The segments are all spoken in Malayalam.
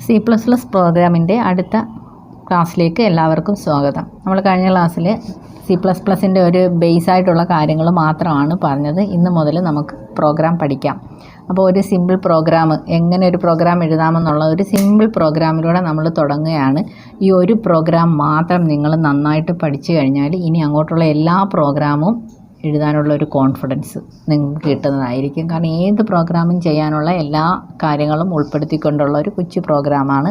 സി പ്ലസ് പ്ലസ് പ്രോഗ്രാമിൻ്റെ അടുത്ത ക്ലാസ്സിലേക്ക് എല്ലാവർക്കും സ്വാഗതം. നമ്മൾ കഴിഞ്ഞ ക്ലാസ്സിൽ സി പ്ലസ് പ്ലസിൻ്റെ ഒരു ബേസായിട്ടുള്ള കാര്യങ്ങൾ മാത്രമാണ് പറഞ്ഞത്. ഇന്ന് മുതൽ നമുക്ക് പ്രോഗ്രാം പഠിക്കാം. അപ്പോൾ ഒരു സിമ്പിൾ പ്രോഗ്രാം, എങ്ങനെ ഒരു പ്രോഗ്രാം എഴുതാമെന്നുള്ള ഒരു സിമ്പിൾ പ്രോഗ്രാമിലൂടെ നമ്മൾ തുടങ്ങുകയാണ്. ഈ ഒരു പ്രോഗ്രാം മാത്രം നിങ്ങൾ നന്നായിട്ട് പഠിച്ചു കഴിഞ്ഞാൽ ഇനി അങ്ങോട്ടുള്ള എല്ലാ പ്രോഗ്രാമും എഴുതാനുള്ള ഒരു കോൺഫിഡൻസ് നിങ്ങൾക്ക് കിട്ടുന്നതായിരിക്കും. കാരണം ഏത് പ്രോഗ്രാമും ചെയ്യാനുള്ള എല്ലാ കാര്യങ്ങളും ഉൾപ്പെടുത്തിക്കൊണ്ടുള്ള ഒരു കൊച്ചു പ്രോഗ്രാമാണ്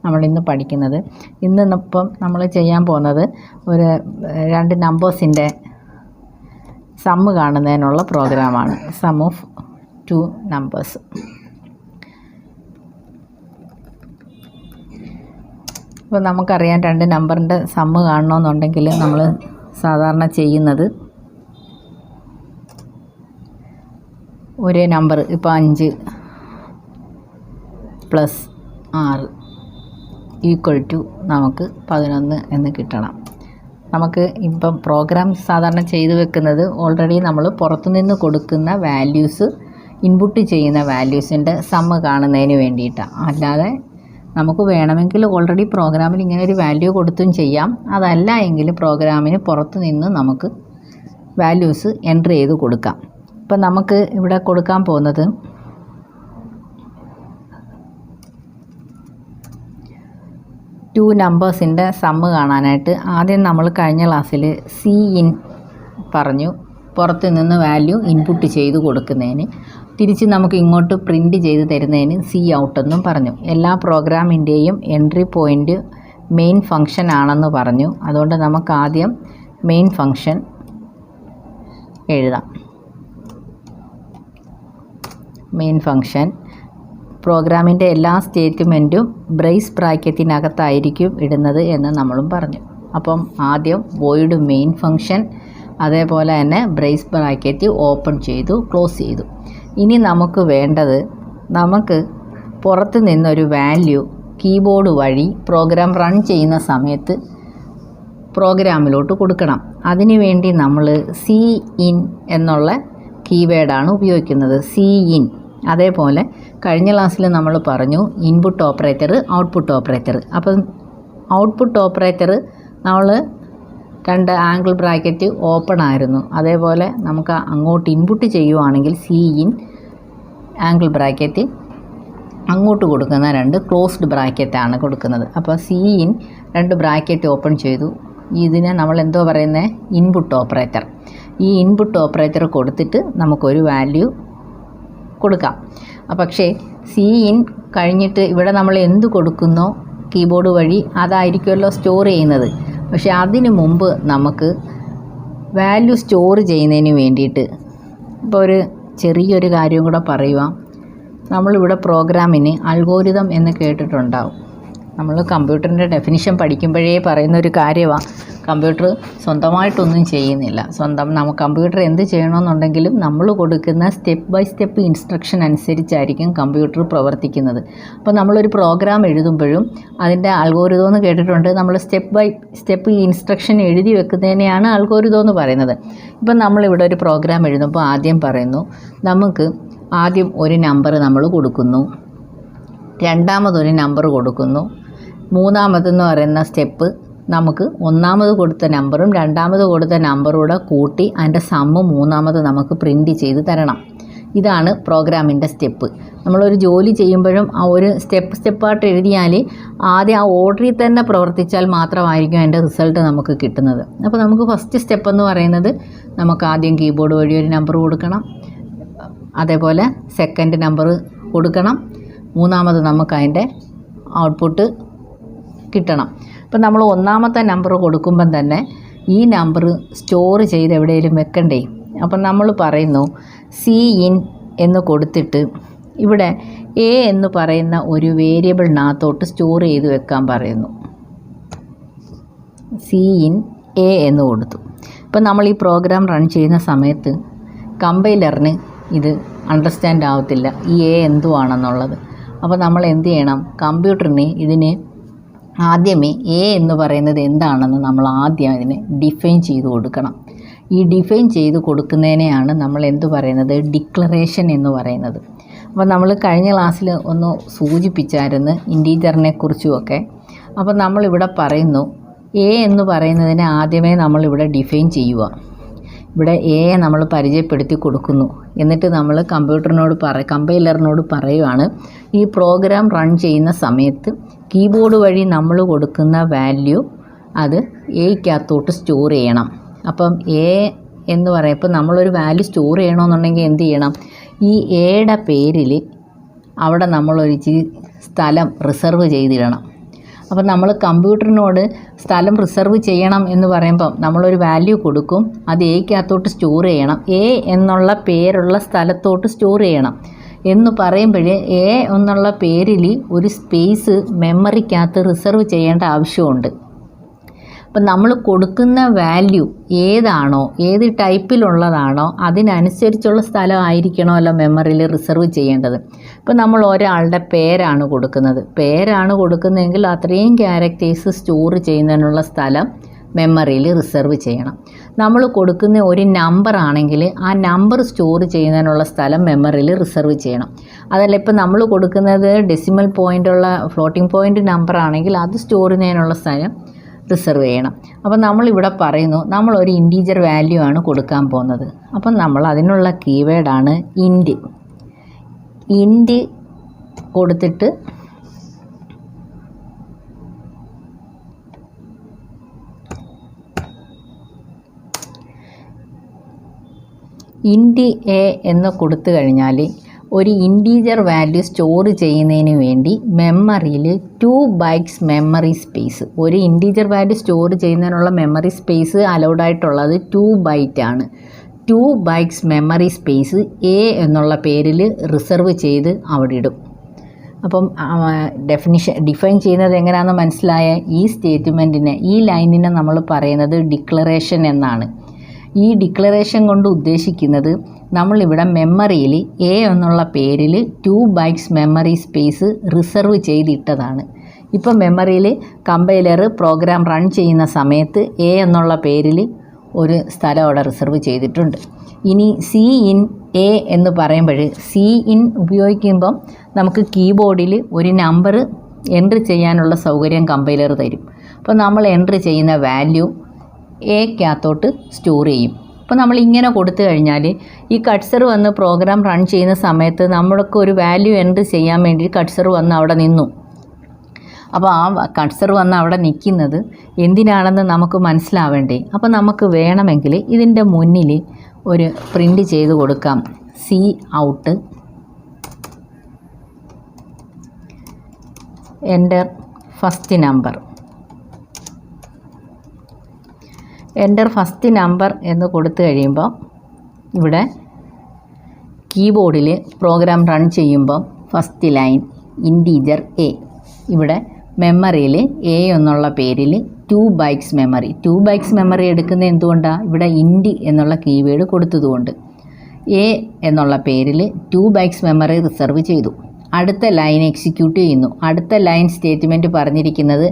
നമ്മളിന്ന് പഠിക്കുന്നത്. ഇന്നിപ്പം നമ്മൾ ചെയ്യാൻ പോകുന്നത് ഒരു 2 നമ്പേഴ്സിൻ്റെ സമ്മ് കാണുന്നതിനുള്ള പ്രോഗ്രാമാണ്. Sum of 2 numbers. അപ്പോൾ നമുക്കറിയാം 2 നമ്പറിൻ്റെ സമ്മ് കാണണമെന്നുണ്ടെങ്കിൽ നമ്മൾ സാധാരണ ചെയ്യുന്നത് ഒരേ നമ്പർ, ഇപ്പോൾ 5 + 6 = നമുക്ക് 11 എന്ന് കിട്ടണം. നമുക്ക് ഇപ്പം പ്രോഗ്രാം സാധാരണ ചെയ്തു വെക്കുന്നത് ഓൾറെഡി നമ്മൾ പുറത്തുനിന്ന് കൊടുക്കുന്ന വാല്യൂസ്, ഇൻപുട്ട് ചെയ്യുന്ന വാല്യൂസിൻ്റെ സമ്മ് കാണുന്നതിന് വേണ്ടിയിട്ടാണ്. അല്ലാതെ നമുക്ക് വേണമെങ്കിൽ ഓൾറെഡി പ്രോഗ്രാമിൽ ഇങ്ങനെ ഒരു വാല്യൂ കൊടുത്തും ചെയ്യാം. അതല്ല എങ്കിൽ പ്രോഗ്രാമിന് പുറത്തു നിന്ന് നമുക്ക് വാല്യൂസ് എൻ്റർ ചെയ്ത് കൊടുക്കാം. ഇപ്പം നമുക്ക് ഇവിടെ കൊടുക്കാൻ പോകുന്നത് ടു നമ്പേഴ്സിൻ്റെ സമ്മ് കാണാനായിട്ട് ആദ്യം നമ്മൾ കഴിഞ്ഞ ക്ലാസ്സിൽ സി ഇൻ പറഞ്ഞു, പുറത്ത് നിന്ന് വാല്യൂ ഇൻപുട്ട് ചെയ്ത് കൊടുക്കുന്നതിന്. തിരിച്ച് നമുക്ക് ഇങ്ങോട്ട് പ്രിൻ്റ് ചെയ്ത് തരുന്നതിന് സി ഔട്ട് എന്നും പറഞ്ഞു. എല്ലാ പ്രോഗ്രാമിൻ്റെയും എൻട്രി പോയിൻ്റ് മെയിൻ ഫംഗ്ഷൻ ആണെന്ന് പറഞ്ഞു. അതുകൊണ്ട് നമുക്ക് ആദ്യം മെയിൻ ഫംഗ്ഷൻ എഴുതാം. മെയിൻ ഫംഗ്ഷൻ പ്രോഗ്രാമിൻ്റെ എല്ലാ സ്റ്റേറ്റ്മെൻറ്റും ബ്രേസ് ബ്രാക്കറ്റിനകത്തായിരിക്കും ഇടുന്നത് എന്ന് നമ്മളും പറഞ്ഞു. അപ്പം ആദ്യം വോയിഡ് മെയിൻ ഫംഗ്ഷൻ, അതേപോലെ തന്നെ ബ്രേസ് ബ്രാക്കറ്റ് ഓപ്പൺ ചെയ്തു, ക്ലോസ് ചെയ്തു. ഇനി നമുക്ക് വേണ്ടത്, നമുക്ക് പുറത്ത് നിന്നൊരു വാല്യൂ കീബോർഡ് വഴി പ്രോഗ്രാം റൺ ചെയ്യുന്ന സമയത്ത് പ്രോഗ്രാമിലോട്ട് കൊടുക്കണം. അതിനുവേണ്ടി നമ്മൾ സി ഇൻ എന്നുള്ള കീവേഡാണ് ഉപയോഗിക്കുന്നത്. C in. അതേപോലെ കഴിഞ്ഞ ക്ലാസ്സിൽ നമ്മൾ പറഞ്ഞു ഇൻപുട്ട് ഓപ്പറേറ്റർ, ഔട്ട്പുട്ട് ഓപ്പറേറ്റർ. അപ്പം ഔട്ട്പുട്ട് ഓപ്പറേറ്റർ നമ്മൾ 2 ആംഗിൾ ബ്രാക്കറ്റ് ഓപ്പൺ ആയിരുന്നു. അതേപോലെ നമുക്ക് അങ്ങോട്ട് ഇൻപുട്ട് ചെയ്യുവാണെങ്കിൽ സി ഇൻ ആംഗിൾ ബ്രാക്കറ്റ് അങ്ങോട്ട് കൊടുക്കുന്ന 2 ക്ലോസ്ഡ് ബ്രാക്കറ്റാണ് കൊടുക്കുന്നത്. അപ്പോൾ സി ഇൻ 2 ബ്രാക്കറ്റ് ഓപ്പൺ ചെയ്തു. ഇതിനെ നമ്മൾ എന്തോ പറയുന്നത്, ഇൻപുട്ട് ഓപ്പറേറ്റർ. ഈ ഇൻപുട്ട് ഓപ്പറേറ്റർ കൊടുത്തിട്ട് നമുക്കൊരു വാല്യൂ കൊടുക്കാം. പക്ഷേ സി ഇൻ കഴിഞ്ഞിട്ട് ഇവിടെ നമ്മൾ എന്ത് കൊടുക്കുന്നോ കീബോർഡ് വഴി അതായിരിക്കുമല്ലോ സ്റ്റോർ ചെയ്യുന്നത്. പക്ഷേ അതിന് മുമ്പ് നമുക്ക് വാല്യൂ സ്റ്റോർ ചെയ്യുന്നതിന് വേണ്ടിയിട്ട് ഇപ്പോൾ ഒരു ചെറിയൊരു കാര്യം കൂടെ പറയുക. നമ്മളിവിടെ പ്രോഗ്രാമിന് അൽഗോരിതം എന്ന് കേട്ടിട്ടുണ്ടാവും. നമ്മൾ കമ്പ്യൂട്ടറിൻ്റെ ഡെഫിനിഷൻ പഠിക്കുമ്പോഴേ പറയുന്നൊരു കാര്യമാണ്. കമ്പ്യൂട്ടർ സ്വന്തമായിട്ടൊന്നും ചെയ്യുന്നില്ല. നമുക്ക് കമ്പ്യൂട്ടർ എന്ത് ചെയ്യണമെന്നുണ്ടെങ്കിലും നമ്മൾ കൊടുക്കുന്ന സ്റ്റെപ്പ് ബൈ സ്റ്റെപ്പ് ഇൻസ്ട്രക്ഷൻ അനുസരിച്ചായിരിക്കും കമ്പ്യൂട്ടർ പ്രവർത്തിക്കുന്നത്. അപ്പോൾ നമ്മളൊരു പ്രോഗ്രാം എഴുതുമ്പോഴും അതിൻ്റെ അൽഗോരിതം എന്ന് കേട്ടിട്ടുണ്ട്. നമ്മൾ സ്റ്റെപ്പ് ബൈ സ്റ്റെപ്പ് ഇൻസ്ട്രക്ഷൻ എഴുതി വെക്കുന്നതിനെയാണ് അൽഗോരിതം എന്ന് പറയുന്നത്. ഇപ്പം നമ്മളിവിടെ ഒരു പ്രോഗ്രാം എഴുതുമ്പോൾ ആദ്യം പറയുന്നു, നമുക്ക് ആദ്യം ഒരു നമ്പർ നമ്മൾ കൊടുക്കുന്നു, രണ്ടാമതൊരു നമ്പർ കൊടുക്കുന്നു, മൂന്നാമതെന്ന് പറയുന്ന സ്റ്റെപ്പ് നമുക്ക് ഒന്നാമത് കൊടുത്ത നമ്പറും രണ്ടാമത് കൊടുത്ത നമ്പറൂടെ കൂട്ടി അതിൻ്റെ സമ്മ് മൂന്നാമത് നമുക്ക് പ്രിൻ്റ് ചെയ്ത് തരണം. ഇതാണ് പ്രോഗ്രാമിൻ്റെ സ്റ്റെപ്പ്. നമ്മളൊരു ജോലി ചെയ്യുമ്പോഴും ആ ഒരു സ്റ്റെപ്പായിട്ട് എഴുതിയാൽ ആദ്യം ആ ഓർഡറിൽ തന്നെ പ്രവർത്തിച്ചാൽ മാത്രമായിരിക്കും അതിൻ്റെ റിസൾട്ട് നമുക്ക് കിട്ടുന്നത്. അപ്പോൾ നമുക്ക് ഫസ്റ്റ് സ്റ്റെപ്പ് എന്ന് പറയുന്നത്, നമുക്ക് ആദ്യം കീബോർഡ് വഴി ഒരു നമ്പർ കൊടുക്കണം, അതേപോലെ സെക്കൻഡ് നമ്പർ കൊടുക്കണം, മൂന്നാമത് നമുക്ക് അതിൻ്റെ ഔട്ട്പുട്ട് കിട്ടണം. ഇപ്പം നമ്മൾ ഒന്നാമത്തെ നമ്പർ കൊടുക്കുമ്പം തന്നെ ഈ നമ്പർ സ്റ്റോർ ചെയ്ത് എവിടെയെങ്കിലും വെക്കണ്ടേ. അപ്പം നമ്മൾ പറയുന്നു സി ഇൻ എന്ന് കൊടുത്തിട്ട് ഇവിടെ എ എന്ന് പറയുന്ന ഒരു വേരിയബിളിനകത്തോട്ട് സ്റ്റോർ ചെയ്ത് വെക്കാൻ പറയുന്നു. സി ഇൻ എ എന്ന് കൊടുത്തു. ഇപ്പം നമ്മൾ ഈ പ്രോഗ്രാം റൺ ചെയ്യുന്ന സമയത്ത് കമ്പൈലറിന് ഇത് അണ്ടർസ്റ്റാൻഡ് ആവത്തില്ല, ഈ എ എന്തുവാണെന്നുള്ളത്. അപ്പോൾ നമ്മൾ എന്ത് ചെയ്യണം, കമ്പ്യൂട്ടറിന് ഇതിന് ആദ്യമേ എ എന്ന് പറയുന്നത് എന്താണെന്ന് നമ്മൾ ആദ്യം അതിനെ ഡിഫൈൻ ചെയ്ത് കൊടുക്കണം. ഈ ഡിഫൈൻ ചെയ്ത് കൊടുക്കുന്നതിനെയാണ് നമ്മൾ എന്ത് പറയുന്നത്, ഡിക്ലറേഷൻ എന്ന് പറയുന്നത്. അപ്പോൾ നമ്മൾ കഴിഞ്ഞ ക്ലാസ്സിൽ ഒന്ന് സൂചിപ്പിച്ചായിരുന്നു ഇൻറ്റീജറിനെ കുറിച്ചുമൊക്കെ. അപ്പോൾ നമ്മളിവിടെ പറയുന്നു എ എന്ന് പറയുന്നതിനെ ആദ്യമേ നമ്മളിവിടെ ഡിഫൈൻ ചെയ്യുക. ഇവിടെ എ നമ്മൾ പരിചയപ്പെടുത്തി കൊടുക്കുന്നു. എന്നിട്ട് നമ്മൾ കമ്പൈലറിനോട് പറയുകയാണ് ഈ പ്രോഗ്രാം റൺ ചെയ്യുന്ന സമയത്ത് കീബോർഡ് വഴി നമ്മൾ കൊടുക്കുന്ന വാല്യൂ അത് എയ്ക്കകത്തോട്ട് സ്റ്റോർ ചെയ്യണം. അപ്പം എ എന്ന് പറയുമ്പോൾ നമ്മളൊരു വാല്യൂ സ്റ്റോർ ചെയ്യണമെന്നുണ്ടെങ്കിൽ എന്ത് ചെയ്യണം, ഈ എയുടെ പേരിൽ അവിടെ നമ്മളൊരു സ്ഥലം റിസർവ് ചെയ്തിടണം. അപ്പം നമ്മൾ കമ്പ്യൂട്ടറിനോട് സ്ഥലം റിസർവ് ചെയ്യണം എന്ന് പറയുമ്പം നമ്മളൊരു വാല്യൂ കൊടുക്കും, അത് എയ്ക്കകത്തോട്ട് സ്റ്റോർ ചെയ്യണം, എ എന്നുള്ള പേരുള്ള സ്ഥലത്തോട്ട് സ്റ്റോർ ചെയ്യണം എന്ന് പറയുമ്പോഴേ എ എന്നുള്ള പേരിൽ ഒരു സ്പേസ് മെമ്മറിക്കകത്ത് റിസർവ് ചെയ്യേണ്ട ആവശ്യമുണ്ട്. അപ്പം നമ്മൾ കൊടുക്കുന്ന വാല്യൂ ഏതാണോ, ഏത് ടൈപ്പിലുള്ളതാണോ അതിനനുസരിച്ചുള്ള സ്ഥലം ആയിരിക്കണമല്ലോ മെമ്മറിയിൽ റിസർവ് ചെയ്യേണ്ടത്. ഇപ്പം നമ്മൾ ഒരാളുടെ പേരാണ് കൊടുക്കുന്നതെങ്കിൽ അത്രയും ക്യാരക്ടേഴ്സ് സ്റ്റോർ ചെയ്യുന്നതിനുള്ള സ്ഥലം മെമ്മറിയിൽ റിസർവ് ചെയ്യണം. നമ്മൾ കൊടുക്കുന്ന ഒരു നമ്പർ ആണെങ്കിൽ ആ നമ്പർ സ്റ്റോർ ചെയ്യുന്നതിനുള്ള സ്ഥലം മെമ്മറിയിൽ റിസർവ് ചെയ്യണം. അതല്ല ഇപ്പം നമ്മൾ കൊടുക്കുന്നത് ഡെസിമൽ പോയിൻ്റുള്ള ഫ്ലോട്ടിംഗ് പോയിൻ്റ് നമ്പർ ആണെങ്കിൽ അത് സ്റ്റോർ ചെയ്യുന്നതിനുള്ള സ്ഥലം റിസർവ് ചെയ്യണം. അപ്പം നമ്മളിവിടെ പറയുന്നു നമ്മളൊരു ഇൻറ്റീജർ വാല്യൂ ആണ് കൊടുക്കാൻ പോകുന്നത്. അപ്പം നമ്മൾ അതിനുള്ള കീവേഡാണ് ഇൻറ്റ് കൊടുത്തിട്ട് ഇൻറ്റ് എ എന്ന് കൊടുത്തു കഴിഞ്ഞാൽ ഒരു ഇൻറ്റീജർ വാല്യൂ സ്റ്റോർ ചെയ്യുന്നതിന് വേണ്ടി മെമ്മറിയിൽ 2 ബൈറ്റ്സ് മെമ്മറി സ്പേസ്, ഒരു ഇൻറ്റീജർ വാല്യൂ സ്റ്റോർ ചെയ്യുന്നതിനുള്ള മെമ്മറി സ്പേസ് അലൗഡ് ആയിട്ടുള്ളത് 2 ബൈറ്റാണ്. 2 ബൈറ്റ്സ് മെമ്മറി സ്പേസ് എ എന്നുള്ള പേരിൽ റിസർവ് ചെയ്ത് അവിടെ ഇടും. അപ്പം ഡിഫൈൻ ചെയ്യുന്നത് എങ്ങനെയാണെന്ന് മനസ്സിലായ ഈ സ്റ്റേറ്റ്മെൻറ്റിനെ, ഈ ലൈനിനെ നമ്മൾ പറയുന്നത് ഡിക്ലറേഷൻ എന്നാണ്. ഈ ഡിക്ലറേഷൻ കൊണ്ട് ഉദ്ദേശിക്കുന്നത് നമ്മളിവിടെ മെമ്മറിയിൽ എ എന്നുള്ള പേരിൽ 2 ബൈറ്റ്സ് മെമ്മറി സ്പേസ് റിസർവ് ചെയ്തിട്ടതാണ്. ഇപ്പം മെമ്മറിയിൽ കമ്പൈലർ പ്രോഗ്രാം റൺ ചെയ്യുന്ന സമയത്ത് എ എന്നുള്ള പേരിൽ ഒരു സ്ഥലം അവിടെ റിസർവ് ചെയ്തിട്ടുണ്ട്. ഇനി സി ഇൻ എ എന്ന് പറയുമ്പോൾ സി ഇൻ ഉപയോഗിക്കുമ്പം നമുക്ക് കീബോർഡിൽ ഒരു നമ്പർ എൻട്രി ചെയ്യാനുള്ള സൗകര്യം കമ്പൈലർ തരും. അപ്പോൾ നമ്മൾ എൻട്രി ചെയ്യുന്ന വാല്യൂ എക്കകത്തോട്ട് സ്റ്റോർ ചെയ്യും. അപ്പോൾ നമ്മൾ ഇങ്ങനെ കൊടുത്തു കഴിഞ്ഞാൽ ഈ കട്സർ വന്ന് പ്രോഗ്രാം റൺ ചെയ്യുന്ന സമയത്ത് നമ്മൾക്ക് ഒരു വാല്യൂ എൻട്രി ചെയ്യാൻ വേണ്ടി കട്സർ വന്ന് അവിടെ നിന്നു. അപ്പോൾ ആ കട്സർ വന്ന് അവിടെ നിൽക്കുന്നത് എന്തിനാണെന്ന് നമുക്ക് മനസ്സിലാവേണ്ടേ. അപ്പോൾ നമുക്ക് വേണമെങ്കിൽ ഇതിൻ്റെ മുന്നിൽ ഒരു പ്രിൻ്റ് ചെയ്ത് കൊടുക്കാം, C out enter first number എന്ന് കൊടുത്തു കഴിയുമ്പോൾ ഇവിടെ കീബോർഡിൽ പ്രോഗ്രാം റൺ ചെയ്യുമ്പം ഫസ്റ്റ് ലൈൻ ഇൻറ്റീജർ എ, ഇവിടെ മെമ്മറിയിൽ എ എന്നുള്ള പേരിൽ 2 ബൈറ്റ്സ് മെമ്മറി എടുക്കുന്നത് എന്തുകൊണ്ടാണ്, ഇവിടെ ഇൻറ്റ് എന്നുള്ള കീവേഡ് കൊടുത്തതുകൊണ്ട്. എ എന്നുള്ള പേരിൽ 2 ബൈറ്റ്സ് മെമ്മറി റിസർവ് ചെയ്തു. അടുത്ത ലൈൻ എക്സിക്യൂട്ട് ചെയ്യുന്നു. അടുത്ത ലൈൻ സ്റ്റേറ്റ്മെൻറ്റ് പറഞ്ഞിരിക്കുന്നത്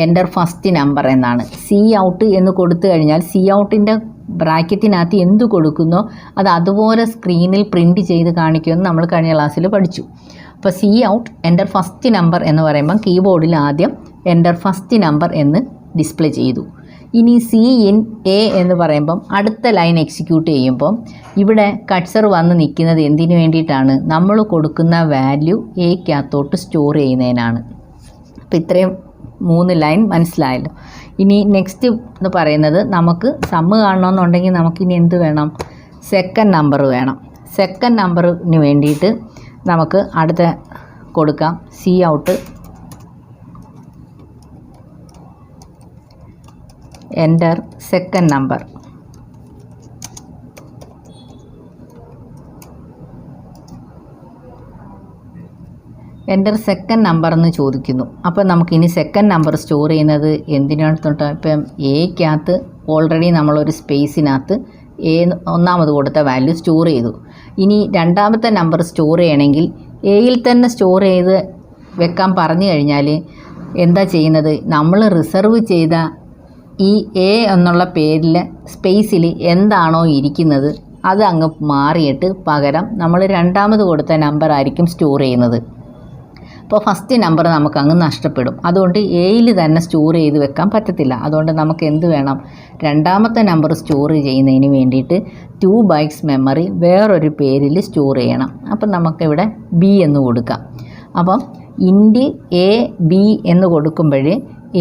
എൻ്റർ ഫസ്റ്റ് നമ്പർ എന്നാണ്. സി ഔട്ട് എന്ന് കൊടുത്തു കഴിഞ്ഞാൽ സി ഔട്ടിൻ്റെ ബ്രാക്കറ്റിനകത്ത് എന്ത് കൊടുക്കുന്നോ അത് അതുപോലെ സ്ക്രീനിൽ പ്രിൻറ്റ് ചെയ്ത് കാണിക്കുമെന്ന് നമ്മൾ കഴിഞ്ഞ ക്ലാസ്സിൽ പഠിച്ചു. അപ്പോൾ C out enter first number എന്ന് പറയുമ്പം കീബോർഡിൽ ആദ്യം എൻ്റർ ഫസ്റ്റ് നമ്പർ എന്ന് ഡിസ്പ്ലേ ചെയ്തു. ഇനി സി ഇൻ എ എന്ന് പറയുമ്പം അടുത്ത ലൈൻ എക്സിക്യൂട്ട് ചെയ്യുമ്പം ഇവിടെ കട്സർ വന്ന് നിൽക്കുന്നത് എന്തിനു വേണ്ടിയിട്ടാണ്, നമ്മൾ കൊടുക്കുന്ന വാല്യൂ എക്കകത്തോട്ട് സ്റ്റോർ ചെയ്യുന്നതിനാണ്. അപ്പോൾ ഇത്രയും 3 ലൈൻ മനസ്സിലായല്ലോ. ഇനി നെക്സ്റ്റ് എന്ന് പറയുന്നത് നമുക്ക് സമ്മ് കാണണമെന്നുണ്ടെങ്കിൽ നമുക്കിനി എന്ത് വേണം, സെക്കൻഡ് നമ്പർ വേണം. സെക്കൻഡ് നമ്പറിന് വേണ്ടിയിട്ട് നമുക്ക് അടുത്ത കൊടുക്കാം C out enter second number. Enter second number എന്ന് ചോദിക്കുന്നു. അപ്പോൾ നമുക്കിനി സെക്കൻഡ് നമ്പർ സ്റ്റോർ ചെയ്യുന്നത് എന്തിനാണ് തൊട്ട്, ഇപ്പം എക്കകത്ത് ഓൾറെഡി നമ്മളൊരു സ്പേസിനകത്ത് ഒന്നാമത് കൊടുത്ത വാല്യൂ സ്റ്റോർ ചെയ്തു. ഇനി രണ്ടാമത്തെ നമ്പർ സ്റ്റോർ ചെയ്യണമെങ്കിൽ എയിൽ തന്നെ സ്റ്റോർ ചെയ്ത് വെക്കാൻ പറഞ്ഞു കഴിഞ്ഞാൽ എന്താ ചെയ്യുന്നത്, നമ്മൾ റിസർവ് ചെയ്ത ഈ എ എന്നുള്ള പേരിൽ സ്പേസിൽ എന്താണോ ഇരിക്കുന്നത് അത് അങ്ങ് മാറിയിട്ട് പകരം നമ്മൾ രണ്ടാമത് കൊടുത്ത നമ്പർ ആയിരിക്കും സ്റ്റോർ ചെയ്യുന്നത്. അപ്പോൾ ഫസ്റ്റ് നമ്പർ നമുക്ക് അങ്ങ് നഷ്ടപ്പെടും. അതുകൊണ്ട് എയിൽ തന്നെ സ്റ്റോർ ചെയ്ത് വെക്കാൻ പറ്റത്തില്ല. അതുകൊണ്ട് നമുക്ക് എന്ത് വേണം, രണ്ടാമത്തെ നമ്പർ സ്റ്റോർ ചെയ്യുന്നതിന് വേണ്ടിയിട്ട് 2 ബൈറ്റ്സ് മെമ്മറി വേറൊരു പേരിൽ സ്റ്റോർ ചെയ്യണം. അപ്പം നമുക്കിവിടെ ബി എന്ന് കൊടുക്കാം. അപ്പം ഇൻഡ് എ ബി എന്ന് കൊടുക്കുമ്പോൾ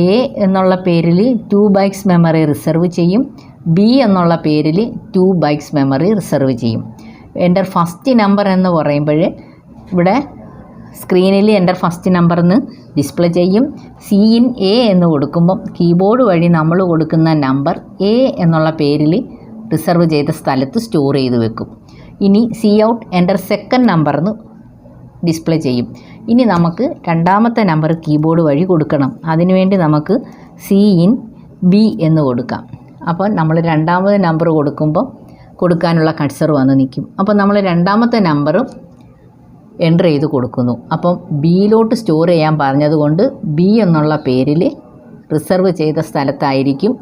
എ എന്നുള്ള പേരിൽ 2 ബൈറ്റ്സ് മെമ്മറി റിസർവ് ചെയ്യും, ബി എന്നുള്ള പേരിൽ 2 ബൈറ്റ്സ് മെമ്മറി റിസർവ് ചെയ്യും. എൻ്റർ ഫസ്റ്റ് നമ്പർ എന്ന് പറയുമ്പോൾ ഇവിടെ സ്ക്രീനിൽ എൻ്റർ ഫസ്റ്റ് നമ്പർ എന്ന് ഡിസ്പ്ലേ ചെയ്യും. സി ഇൻ എ എന്ന് കൊടുക്കുമ്പം കീബോർഡ് വഴി നമ്മൾ കൊടുക്കുന്ന നമ്പർ എ എന്നുള്ള പേരിൽ റിസർവ് ചെയ്ത സ്ഥലത്ത് സ്റ്റോർ ചെയ്ത് വെക്കും. ഇനി C out enter second number എന്ന് ഡിസ്പ്ലേ ചെയ്യും. ഇനി നമുക്ക് രണ്ടാമത്തെ നമ്പർ കീബോർഡ് വഴി കൊടുക്കണം. അതിനുവേണ്ടി നമുക്ക് സി ഇൻ ബി എന്ന് കൊടുക്കാം. അപ്പോൾ നമ്മൾ രണ്ടാമത്തെ നമ്പർ കൊടുക്കാനുള്ള കഴ്സർ വന്ന് നിൽക്കും. അപ്പോൾ നമ്മൾ രണ്ടാമത്തെ നമ്പറും എൻ്റർ ചെയ്ത് കൊടുക്കുന്നു. അപ്പം ബിയിലോട്ട് സ്റ്റോർ ചെയ്യാൻ പറഞ്ഞതുകൊണ്ട് ബി എന്നുള്ള പേരിൽ റിസർവ് ചെയ്ത സ്ഥലത്തായിരിക്കും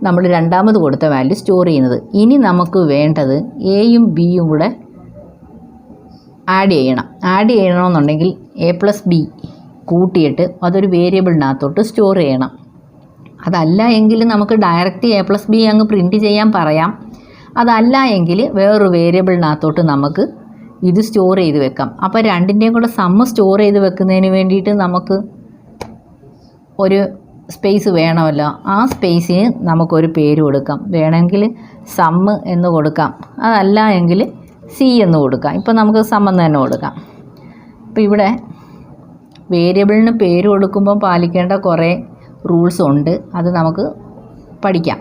നമ്മൾ രണ്ടാമത് കൊടുത്ത വാല്യൂ സ്റ്റോർ ചെയ്യുന്നത്. ഇനി നമുക്ക് വേണ്ടത് എയും ബിയും കൂടെ ആഡ് ചെയ്യണമെന്നുണ്ടെങ്കിൽ A+B കൂട്ടിയിട്ട് അതൊരു വേരിയബിളിനകത്തോട്ട് സ്റ്റോർ ചെയ്യണം. അതല്ല എങ്കിൽ നമുക്ക് ഡയറക്റ്റ് A+B അങ്ങ് പ്രിൻറ്റ് ചെയ്യാൻ പറയാം. അതല്ല എങ്കിൽ വേറൊരു വേരിയബിളിനകത്തോട്ട് നമുക്ക് ഇത് സ്റ്റോർ ചെയ്ത് വെക്കാം. അപ്പോൾ രണ്ടിൻ്റെയും കൂടെ സമ്മ് സ്റ്റോർ ചെയ്ത് വെക്കുന്നതിന് വേണ്ടിയിട്ട് നമുക്ക് ഒരു സ്പേസ് വേണമല്ലോ. ആ സ്പേസിന് നമുക്കൊരു പേര് കൊടുക്കാം. വേണമെങ്കിൽ സമ്മ് എന്ന് കൊടുക്കാം, അതല്ല എങ്കിൽ സി എന്ന് കൊടുക്കാം. ഇപ്പോൾ നമുക്ക് സമ്മെന്ന് തന്നെ കൊടുക്കാം. ഇപ്പോൾ ഇവിടെ വേരിയബിളിന് പേര് കൊടുക്കുമ്പോൾ പാലിക്കേണ്ട കുറേ റൂൾസ് ഉണ്ട്, അത് നമുക്ക് പഠിക്കാം.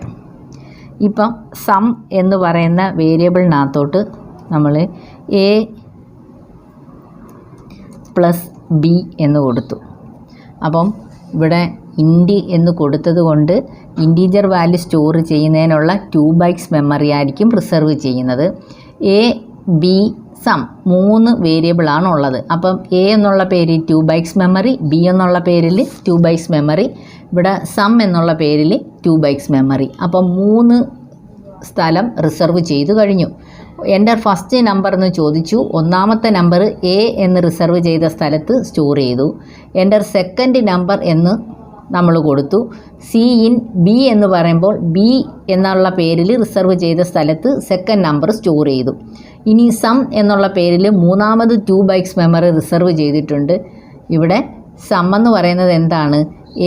ഇപ്പം സം എന്ന് പറയുന്ന വേരിയബിളിനകത്തോട്ട് നമ്മൾ A+B എന്ന് കൊടുത്തു. അപ്പം ഇവിടെ ഇൻഡ് എന്ന് കൊടുത്തത് കൊണ്ട് ഇൻറ്റീജർ വാല്യൂ സ്റ്റോർ ചെയ്യുന്നതിനുള്ള 2 ബൈറ്റ്സ് മെമ്മറി ആയിരിക്കും റിസർവ് ചെയ്യുന്നത്. എ ബി സം 3 വേരിയബിളാണ് ഉള്ളത്. അപ്പം എ എന്നുള്ള പേര് 2 ബൈറ്റ്സ് മെമ്മറി, ബി എന്നുള്ള പേരിൽ 2 ബൈറ്റ്സ് മെമ്മറി, ഇവിടെ സം എന്നുള്ള പേരിൽ 2 ബൈറ്റ്സ് മെമ്മറി. അപ്പം 3 സ്ഥലം റിസർവ് ചെയ്തു കഴിഞ്ഞു. എൻ്റർ ഫസ്റ്റ് നമ്പർ എന്ന് ചോദിച്ചു. ഒന്നാമത്തെ നമ്പർ എ എന്ന് റിസർവ് ചെയ്ത സ്ഥലത്ത് സ്റ്റോർ ചെയ്തു. എൻ്റർ സെക്കൻഡ് നമ്പർ എന്ന് നമ്മൾ കൊടുത്തു. സി ഇൻ ബി എന്ന് പറയുമ്പോൾ ബി എന്നുള്ള പേരിൽ റിസർവ് ചെയ്ത സ്ഥലത്ത് സെക്കൻഡ് നമ്പർ സ്റ്റോർ ചെയ്തു. ഇനി സം എന്നുള്ള പേരിൽ മൂന്നാമത് 2 ബൈറ്റ്സ് മെമ്മറി റിസർവ് ചെയ്തിട്ടുണ്ട്. ഇവിടെ സം എന്ന് പറയുന്നത് എന്താണ്,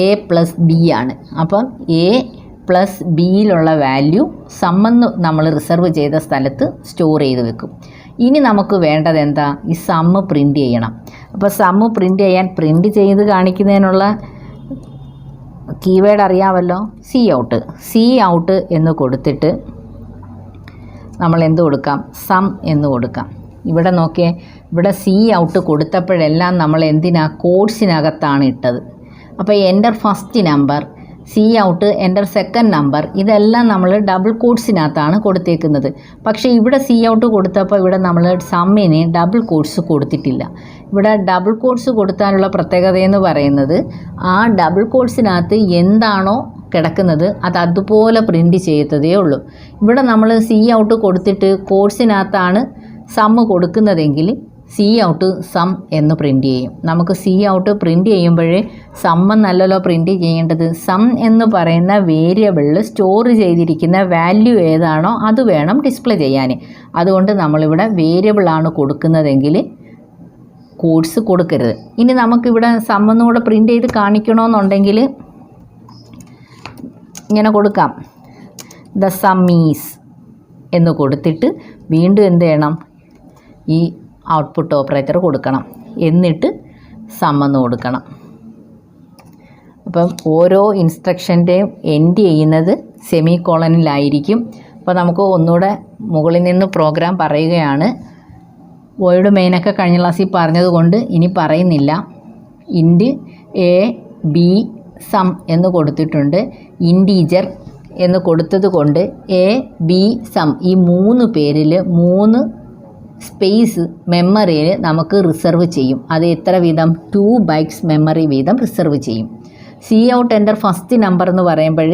A+B ആണ്. അപ്പം A+Bയിലുള്ള വാല്യൂ സമ്മെന്ന് നമ്മൾ റിസർവ് ചെയ്ത സ്ഥലത്ത് സ്റ്റോർ ചെയ്ത് വെക്കും. ഇനി നമുക്ക് വേണ്ടത് എന്താ, ഈ സമ്മ് പ്രിൻ്റ് ചെയ്യണം. അപ്പോൾ സമ്മ് പ്രിൻ്റ് ചെയ്യാൻ പ്രിൻ്റ് ചെയ്ത് കാണിക്കുന്നതിനുള്ള കീവേഡ് അറിയാമല്ലോ, സി ഔട്ട് എന്ന് കൊടുത്തിട്ട് നമ്മൾ എന്ത് കൊടുക്കാം, സം എന്ന് കൊടുക്കാം. ഇവിടെ നോക്കിയേ, ഇവിടെ സി ഔട്ട് കൊടുത്തപ്പോഴെല്ലാം നമ്മൾ കോഡ്സിനകത്താണ് ഇട്ടത്. അപ്പോൾ enter first number, C out enter second number, ഇതെല്ലാം നമ്മൾ ഡബിൾ കോഡ്സിനകത്താണ് കൊടുത്തേക്കുന്നത്. പക്ഷേ ഇവിടെ സി ഔട്ട് കൊടുത്തപ്പോൾ ഇവിടെ നമ്മൾ സമ്മിന് ഡബിൾ കോഡ്സ് കൊടുത്തിട്ടില്ല. ഇവിടെ ഡബിൾ കോഡ്സ് കൊടുത്താലുള്ള പ്രത്യേകത എന്ന് പറയുന്നത് ആ ഡബിൾ കോഡ്സിനകത്ത് എന്താണോ കിടക്കുന്നത് അത് അതുപോലെ പ്രിൻറ്റ് ചെയ്തതേ ഉള്ളൂ. ഇവിടെ നമ്മൾ സി ഔട്ട് കൊടുത്തിട്ട് കോഡ്സിനകത്താണ് സമ്മ് കൊടുക്കുന്നതെങ്കിൽ സി ഔട്ട് സം എന്ന് പ്രിൻറ്റ് ചെയ്യും. നമുക്ക് സി ഔട്ട് പ്രിൻറ്റ് ചെയ്യുമ്പോഴേ സമ്മെന്നല്ലല്ലോ പ്രിൻറ്റ് ചെയ്യേണ്ടത്, സം എന്ന് പറയുന്ന വേരിയബിളിൽ സ്റ്റോർ ചെയ്തിരിക്കുന്ന വാല്യൂ ഏതാണോ അത് വേണം ഡിസ്പ്ലേ ചെയ്യാൻ. അതുകൊണ്ട് നമ്മളിവിടെ വേരിയബിളാണ് കൊടുക്കുന്നതെങ്കിൽ കോഡ്സ് കൊടുക്കരുത്. ഇനി നമുക്കിവിടെ സമ്മെന്നുകൂടെ പ്രിൻറ്റ് ചെയ്ത് കാണിക്കണമെന്നുണ്ടെങ്കിൽ ഇങ്ങനെ കൊടുക്കാം, ദ സം ഈസ് എന്ന് കൊടുത്തിട്ട് വീണ്ടും എന്ത് ചെയ്യണം, ഈ ഔട്ട്പുട്ട് ഓപ്പറേറ്റർ കൊടുക്കണം, എന്നിട്ട് സമ്മെന്ന് കൊടുക്കണം. അപ്പം ഓരോ ഇൻസ്ട്രക്ഷൻ്റെയും എൻഡ് ചെയ്യുന്നത് സെമി കോളനിലായിരിക്കും. അപ്പോൾ നമുക്ക് ഒന്നുകൂടെ മുകളിൽ നിന്ന് പ്രോഗ്രാം പറയുകയാണ്. വോയിഡ് മെയിനൊക്കെ കഴിഞ്ഞ ക്ലാസ്സിൽ പറഞ്ഞതുകൊണ്ട് ഇനി പറയുന്നില്ല. ഇൻഡ് എ ബി സം എന്ന് കൊടുത്തിട്ടുണ്ട്. ഇൻറ്റീജർ എന്ന് കൊടുത്തത് കൊണ്ട് എ ബി സം ഈ 3 പേരിൽ 3 സ്പേസ് മെമ്മറിയിൽ നമുക്ക് റിസർവ് ചെയ്യും. അത് എത്ര വീതം, 2 ബൈറ്റ്സ് മെമ്മറി വീതം റിസർവ് ചെയ്യും. C out enter first number എന്ന് പറയുമ്പോൾ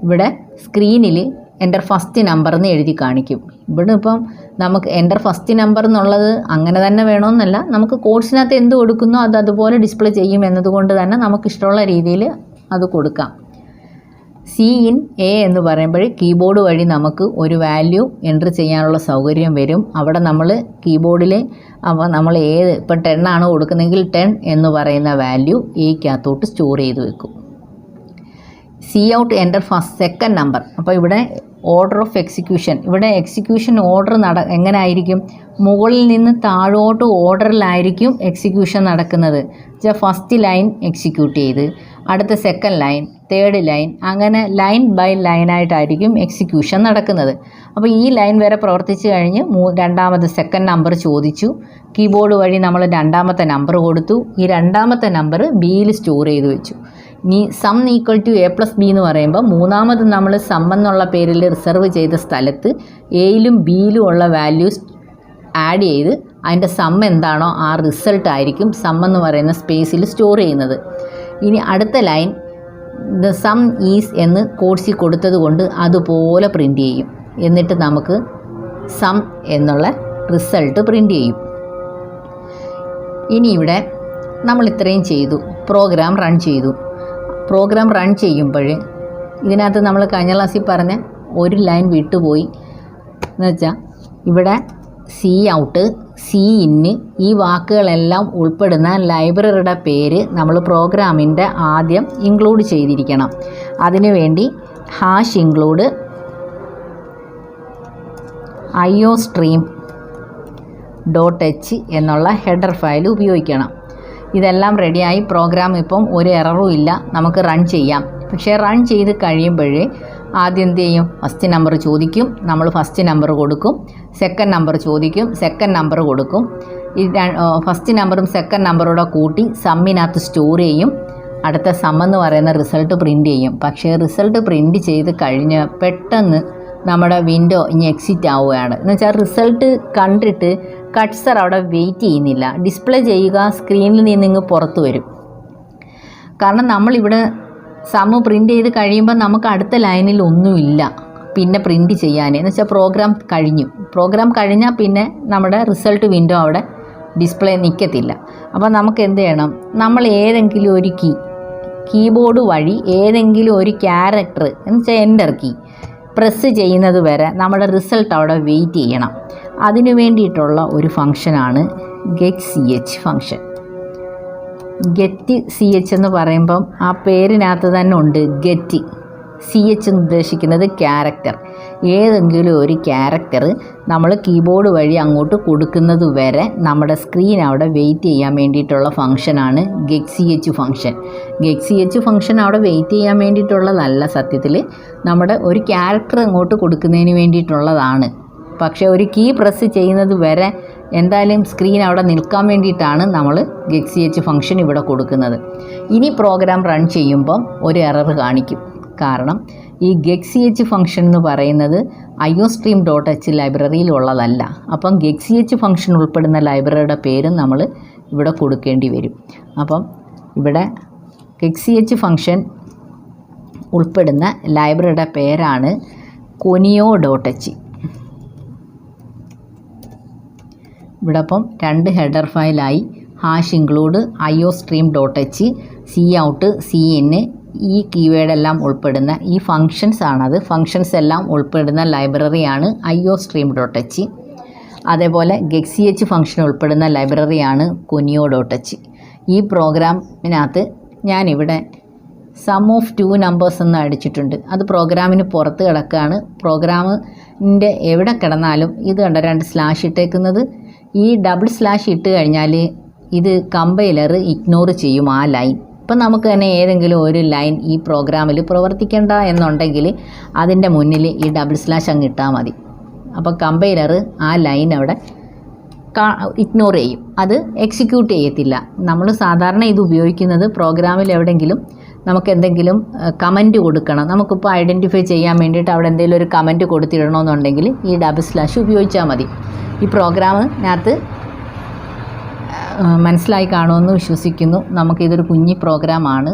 ഇവിടെ സ്ക്രീനിൽ എൻ്റർ ഫസ്റ്റ് നമ്പർ എന്ന് എഴുതി കാണിക്കും. ഇവിടെ ഇപ്പം നമുക്ക് എൻ്റർ ഫസ്റ്റ് നമ്പർ എന്നുള്ളത് അങ്ങനെ തന്നെ വേണമെന്നല്ല, നമുക്ക് കോഡ്സിനകത്ത് എന്ത് കൊടുക്കുന്നോ അത് അതുപോലെ ഡിസ്പ്ലേ ചെയ്യും എന്നതുകൊണ്ട് തന്നെ നമുക്ക് ഇഷ്ടമുള്ള രീതിയിൽ അത് കൊടുക്കാം. സി ഇൻ എ എന്ന് പറയുമ്പോൾ കീബോർഡ് വഴി നമുക്ക് ഒരു വാല്യൂ എൻ്റർ ചെയ്യാനുള്ള സൗകര്യം വരും. അവിടെ നമ്മൾ കീബോർഡിൽ നമ്മൾ ഇപ്പം 10 ആണ് കൊടുക്കുന്നതെങ്കിൽ 10 എന്ന് പറയുന്ന വാല്യൂ എക്കകത്തോട്ട് സ്റ്റോർ ചെയ്ത് വെക്കും. C out enter second number. അപ്പോൾ ഇവിടെ ഓർഡർ ഓഫ് എക്സിക്യൂഷൻ, ഇവിടെ എക്സിക്യൂഷൻ ഓർഡർ എങ്ങനെ ആയിരിക്കും? മുകളിൽ നിന്ന് താഴോട്ട് ഓർഡറിലായിരിക്കും എക്സിക്യൂഷൻ നടക്കുന്നത്. ഫസ്റ്റ് ലൈൻ എക്സിക്യൂട്ട് ചെയ്ത്, അടുത്ത സെക്കൻഡ് ലൈൻ, തേർഡ് ലൈൻ, അങ്ങനെ ലൈൻ ബൈ ലൈനായിട്ടായിരിക്കും എക്സിക്യൂഷൻ നടക്കുന്നത്. അപ്പോൾ ഈ ലൈൻ വരെ പ്രവർത്തിച്ച് കഴിഞ്ഞ് രണ്ടാമത് സെക്കൻഡ് നമ്പർ ചോദിച്ചു. കീബോർഡ് വഴി നമ്മൾ രണ്ടാമത്തെ നമ്പർ കൊടുത്തു. ഈ രണ്ടാമത്തെ നമ്പർ ബിയിൽ സ്റ്റോർ ചെയ്ത് വെച്ചു. ഇനി sum equal to A plus B എന്ന് പറയുമ്പോൾ മൂന്നാമത് നമ്മൾ സം എന്നുള്ള പേരിൽ റിസർവ് ചെയ്ത സ്ഥലത്ത് എയിലും ബിയിലും ഉള്ള വാല്യൂസ് ആഡ് ചെയ്ത് അതിൻ്റെ സം എന്താണോ ആ റിസൾട്ട് ആയിരിക്കും സം എന്ന് പറയുന്ന സ്പേസിൽ സ്റ്റോർ ചെയ്യുന്നത്. ഇനി അടുത്ത ലൈൻ ദ സം ഈസ് എന്ന് കോഡ്സിൽ കൊടുത്തത് കൊണ്ട് അതുപോലെ പ്രിൻ്റ് ചെയ്യും. എന്നിട്ട് നമുക്ക് സം എന്നുള്ള റിസൾട്ട് പ്രിൻ്റ് ചെയ്യും. ഇനി ഇവിടെ നമ്മൾ ഇത്രയും ചെയ്തു, പ്രോഗ്രാം റൺ ചെയ്തു. പ്രോഗ്രാം റൺ ചെയ്യുമ്പോൾ ഇതിനകത്ത് നമ്മൾ കഴിഞ്ഞ ക്ലാസ്സിൽ പറഞ്ഞ ഒരു ലൈൻ വിട്ടുപോയി എന്ന് വെച്ചാൽ ഇവിടെ സി ഔട്ട്, സി ഇന്ന് ഈ വാക്കുകളെല്ലാം ഉൾപ്പെടുന്ന ലൈബ്രറിയുടെ പേര് നമ്മൾ പ്രോഗ്രാമിൻ്റെ ആദ്യം ഇൻക്ലൂഡ് ചെയ്തിരിക്കണം. അതിനുവേണ്ടി #include iostream.h എന്നുള്ള ഹെഡർ ഫയൽ ഉപയോഗിക്കണം. ഇതെല്ലാം റെഡിയായി. പ്രോഗ്രാം ഇപ്പം ഒരു എററും ഇല്ല, നമുക്ക് റൺ ചെയ്യാം. പക്ഷേ റൺ ചെയ്ത് കഴിയുമ്പോഴേ ആദ്യം എന്ത് ചെയ്യും? ഫസ്റ്റ് നമ്പർ ചോദിക്കും, നമ്മൾ ഫസ്റ്റ് നമ്പർ കൊടുക്കും. സെക്കൻഡ് നമ്പർ ചോദിക്കും, സെക്കൻഡ് നമ്പർ കൊടുക്കും. ഈ ഫസ്റ്റ് നമ്പറും സെക്കൻഡ് നമ്പറൂടെ കൂട്ടി സമ്മിനകത്ത് സ്റ്റോർ ചെയ്യും. അടുത്ത സം എന്ന് പറയുന്ന റിസൾട്ട് പ്രിൻ്റ് ചെയ്യും. പക്ഷേ റിസൾട്ട് പ്രിൻ്റ് ചെയ്ത് കഴിഞ്ഞ് പെട്ടെന്ന് നമ്മുടെ വിൻഡോ ഇനി എക്സിറ്റ് ആവുകയാണ്. എന്ന് വെച്ചാൽ റിസൾട്ട് കണ്ടിട്ട് കട്ട്സർ അവിടെ വെയിറ്റ് ചെയ്യുന്നില്ല, ഡിസ്പ്ലേ ചെയ്യുക, സ്ക്രീനിൽ നിന്ന് ഇങ്ങ് പുറത്ത് വരും. കാരണം നമ്മളിവിടെ സം പ്രിൻ്റ് ചെയ്ത് കഴിയുമ്പോൾ നമുക്ക് അടുത്ത ലൈനിൽ ഒന്നുമില്ല പിന്നെ പ്രിൻ്റ് ചെയ്യാൻ. എന്ന് വെച്ചാൽ പ്രോഗ്രാം കഴിഞ്ഞു. പ്രോഗ്രാം കഴിഞ്ഞാൽ പിന്നെ നമ്മുടെ റിസൾട്ട് വിൻഡോ അവിടെ ഡിസ്പ്ലേ നിൽക്കത്തില്ല. അപ്പോൾ നമുക്ക് എന്ത് ചെയ്യണം? നമ്മൾ ഏതെങ്കിലും ഒരു കീബോർഡ് വഴി ഏതെങ്കിലും ഒരു ക്യാരക്ടർ എന്ന് വെച്ചാൽ എൻ്റർ കീ പ്രസ് ചെയ്യുന്നത് വരെ നമ്മുടെ റിസൾട്ട് അവിടെ വെയിറ്റ് ചെയ്യണം. അതിനു വേണ്ടിയിട്ടുള്ള ഒരു ഫംഗ്ഷനാണ് getch ഫംഗ്ഷൻ. getch എന്ന് പറയുമ്പം ആ പേരിനകത്ത് തന്നെ ഉണ്ട് ഗെറ്റ്. ch എന്ന് ഉദ്ദേശിക്കുന്നത് ക്യാരക്ടർ. ഏതെങ്കിലും ഒരു ക്യാരക്ടർ നമ്മൾ കീബോർഡ് വഴി അങ്ങോട്ട് കൊടുക്കുന്നത് വരെ നമ്മുടെ സ്ക്രീൻ അവിടെ വെയിറ്റ് ചെയ്യാൻ വേണ്ടിയിട്ടുള്ള ഫംഗ്ഷനാണ് getch ഫംഗ്ഷൻ. getch ഫംഗ്ഷൻ അവിടെ വെയിറ്റ് ചെയ്യാൻ വേണ്ടിയിട്ടുള്ളതല്ല, സത്യത്തിൽ നമ്മുടെ ഒരു ക്യാരക്ടർ അങ്ങോട്ട് കൊടുക്കുന്നതിന് വേണ്ടിയിട്ടുള്ളതാണ്. പക്ഷേ ഒരു കീ പ്രസ് ചെയ്യുന്നത് വരെ എന്തായാലും സ്ക്രീൻ അവിടെ നിൽക്കാൻ വേണ്ടിയിട്ടാണ് നമ്മൾ getch ഫംഗ്ഷൻ ഇവിടെ കൊടുക്കുന്നത്. ഇനി പ്രോഗ്രാം റൺ ചെയ്യുമ്പം ഒരു എറർ കാണിക്കും. കാരണം ഈ getch ഫംഗ്ഷൻ എന്ന് പറയുന്നത് iostream.h ലൈബ്രറിയിലുള്ളതല്ല. അപ്പം getch ഫംഗ്ഷൻ ഉൾപ്പെടുന്ന ലൈബ്രറിയുടെ പേരും നമ്മൾ ഇവിടെ കൊടുക്കേണ്ടി വരും. അപ്പം ഇവിടെ getch ഫംഗ്ഷൻ ഉൾപ്പെടുന്ന ലൈബ്രറിയുടെ പേരാണ് conio.h. ഇവിടെ അപ്പം 2 header ഫയലായി. #include iostream.h, cout, cin ഈ കീവേഡെല്ലാം ഉൾപ്പെടുന്ന ഈ ഫങ്ഷൻസ് ആണത്. ഫങ്ഷൻസ് എല്ലാം ഉൾപ്പെടുന്ന ലൈബ്രറിയാണ് iostream.h. അതേപോലെ getch ഫംഗ്ഷൻ ഉൾപ്പെടുന്ന ലൈബ്രറിയാണ് conio.h. ഈ പ്രോഗ്രാമിനകത്ത് ഞാനിവിടെ സം ഓഫ് 2 നമ്പേഴ്സ് എന്ന് അടിച്ചിട്ടുണ്ട്. അത് പ്രോഗ്രാമിന് പുറത്ത് കിടക്കുകയാണ്. പ്രോഗ്രാമിൻ്റെ എവിടെ കിടന്നാലും ഇത് കണ്ട 2 സ്ലാഷ് ഇട്ടേക്കുന്നത്. ഈ // ഇട്ട് കഴിഞ്ഞാൽ ഇത് കമ്പൈലർ ഇഗ്നോർ ചെയ്യും ആ ലൈൻ. ഇപ്പം നമുക്ക് തന്നെ ഏതെങ്കിലും ഒരു ലൈൻ ഈ പ്രോഗ്രാമിൽ പ്രവർത്തിക്കേണ്ട എന്നുണ്ടെങ്കിൽ അതിൻ്റെ മുന്നിൽ ഈ // അങ്ങ് ഇട്ടാൽ മതി. അപ്പോൾ കമ്പൈലർ ആ ലൈൻ അവിടെ ഇഗ്നോർ ചെയ്യും, അത് എക്സിക്യൂട്ട് ചെയ്യത്തില്ല. നമ്മൾ സാധാരണ ഇത് ഉപയോഗിക്കുന്നത് പ്രോഗ്രാമിൽ എവിടെയെങ്കിലും നമുക്ക് എന്തെങ്കിലും കമൻറ്റ് കൊടുക്കണം, നമുക്കിപ്പോൾ ഐഡൻറ്റിഫൈ ചെയ്യാൻ വേണ്ടിയിട്ട് അവിടെ എന്തെങ്കിലും ഒരു കമൻറ്റ് കൊടുത്തിടണമെന്നുണ്ടെങ്കിൽ ഈ // ഉപയോഗിച്ചാൽ മതി. ഈ പ്രോഗ്രാമിനകത്ത് മനസ്സിലായി കാണുമെന്ന് വിശ്വസിക്കുന്നു. നമുക്കിതൊരു കുഞ്ഞി പ്രോഗ്രാമാണ്.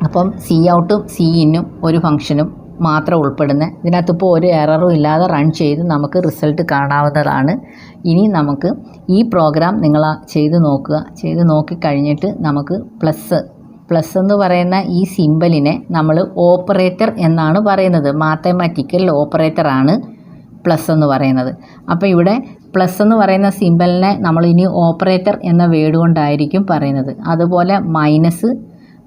അപ്പം coutഉം cin ഒരു ഫംഗ്ഷനും മാത്രം ഉൾപ്പെടുന്നത്. ഇതിനകത്ത് ഇപ്പോൾ ഒരു എററും ഇല്ലാതെ റൺ ചെയ്ത് നമുക്ക് റിസൾട്ട് കാണാവുന്നതാണ്. ഇനി നമുക്ക് ഈ പ്രോഗ്രാം നിങ്ങൾ ചെയ്ത് നോക്കുക. ചെയ്ത് നോക്കിക്കഴിഞ്ഞിട്ട് നമുക്ക് പ്ലസ് എന്ന് പറയുന്ന ഈ സിമ്പലിനെ നമ്മൾ ഓപ്പറേറ്റർ എന്നാണ് പറയുന്നത്. മാത്തമാറ്റിക്കൽ ഓപ്പറേറ്ററാണ് പ്ലസ് എന്ന് പറയുന്നത്. അപ്പോൾ ഇവിടെ പ്ലസ് എന്ന് പറയുന്ന സിമ്പലിനെ നമ്മൾ ഇനി ഓപ്പറേറ്റർ എന്ന വേർഡ് കൊണ്ടായിരിക്കും പറയുന്നത്. അതുപോലെ മൈനസ്,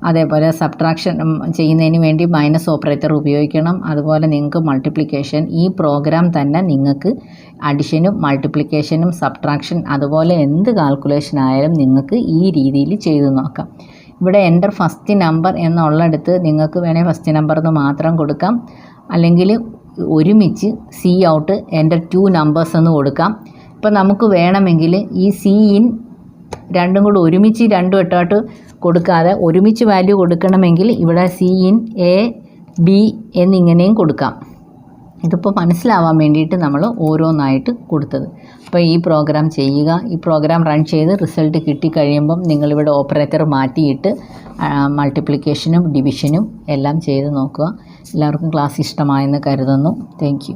അതേപോലെ സബ്ട്രാക്ഷൻ ചെയ്യുന്നതിന് വേണ്ടി മൈനസ് ഓപ്പറേറ്റർ ഉപയോഗിക്കണം. അതുപോലെ നിങ്ങൾക്ക് മൾട്ടിപ്ലിക്കേഷൻ, ഈ പ്രോഗ്രാം തന്നെ നിങ്ങൾക്ക് അഡിഷനും മൾട്ടിപ്ലിക്കേഷനും സബ്ട്രാക്ഷൻ അതുപോലെ എന്ത് കാൽക്കുലേഷൻ ആയാലും നിങ്ങൾക്ക് ഈ രീതിയിൽ ചെയ്തു നോക്കാം. ഇവിടെ എൻ്റർ ഫസ്റ്റ് നമ്പർ എന്നുള്ളിടത്ത് നിങ്ങൾക്ക് വേണേൽ ഫസ്റ്റ് നമ്പർ എന്ന് മാത്രം കൊടുക്കാം, അല്ലെങ്കിൽ ഒരുമിച്ച് സി ഔട്ട് എൻ്റർ 2 നമ്പേഴ്സ് എന്ന് കൊടുക്കാം. ഇപ്പോൾ നമുക്ക് വേണമെങ്കിൽ ഈ സി ഇൻ രണ്ടും കൂടി ഒരുമിച്ച് 2 ഇട്ടോട്ട് കൊടുക്കാതെ ഒരുമിച്ച് വാല്യൂ കൊടുക്കണമെങ്കിൽ ഇവിടെ സി ഇൻ എ ബി എന്നിങ്ങനെയും കൊടുക്കാം. ഇതിപ്പോൾ മനസ്സിലാവാൻ വേണ്ടിയിട്ട് നമ്മൾ ഓരോന്നായിട്ട് കൊടുത്തത്. അപ്പോൾ ഈ പ്രോഗ്രാം ചെയ്യുക. ഈ പ്രോഗ്രാം റൺ ചെയ്ത് റിസൾട്ട് കിട്ടിക്കഴിയുമ്പം നിങ്ങളിവിടെ ഓപ്പറേറ്റർ മാറ്റിയിട്ട് മൾട്ടിപ്ലിക്കേഷനും ഡിവിഷനും എല്ലാം ചെയ്ത് നോക്കുക. എല്ലാവർക്കും ക്ലാസ് ഇഷ്ടമായെന്ന് കരുതുന്നു. Thank you.